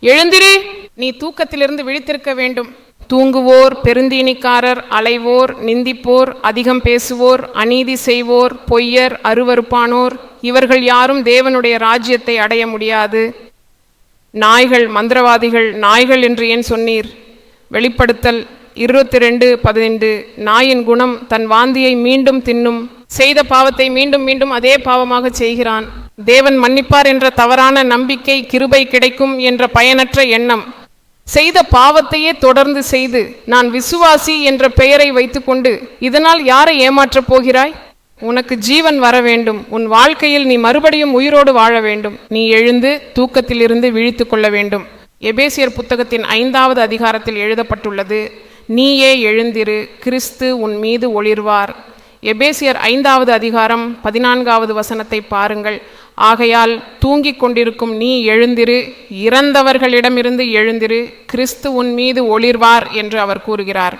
எழுந்திரு, நீ தூக்கத்திலிருந்து விழித்திருக்க வேண்டும். தூங்குவோர், பெருந்தீனிக்காரர், அலைவோர், நிந்திப்போர், அதிகம் பேசுவோர், அநீதி செய்வோர், பொய்யர், அருவருப்பானோர், இவர்கள் யாரும் தேவனுடைய ராஜ்யத்தை அடைய முடியாது. நாய்கள், மந்திரவாதிகள், நாய்கள் என்று ஏன் சொன்னீர்? வெளிப்படுத்தல் 22:15. நாயின் குணம் தன் வாந்தியை மீண்டும் தின்னும், செய்த பாவத்தை மீண்டும் மீண்டும் அதே பாவமாக செய்கிறான். தேவன் மன்னிப்பார் என்ற தவறான நம்பிக்கை, கிருபை கிடைக்கும் என்ற பயனற்ற எண்ணம், செய்த பாவத்தையே தொடர்ந்து செய்து நான் விசுவாசி என்ற பெயரை வைத்துக்கொண்டு இதனால் யாரை ஏமாற்றப் போகிறாய்? உனக்கு ஜீவன் வர வேண்டும். உன் வாழ்க்கையில் நீ மறுபடியும் உயிரோடு வாழ வேண்டும். நீ எழுந்து தூக்கத்திலிருந்து விழித்து கொள்ள வேண்டும். எபேசியர் புத்தகத்தின் 5வது அதிகாரத்தில் எழுதப்பட்டுள்ளது, நீயே எழுந்திரு, கிறிஸ்து உன் மீது ஒளிர்வார். எபேசியர் 5வது அதிகாரம் 14வது வசனத்தை பாருங்கள். ஆகையால் தூங்கிக் கொண்டிருக்கும் நீ எழுந்திரு, இறந்தவர்களிடமிருந்து எழுந்திரு, கிறிஸ்து உன் மீது ஒளிர்வார் என்று அவர் கூறுகிறார்.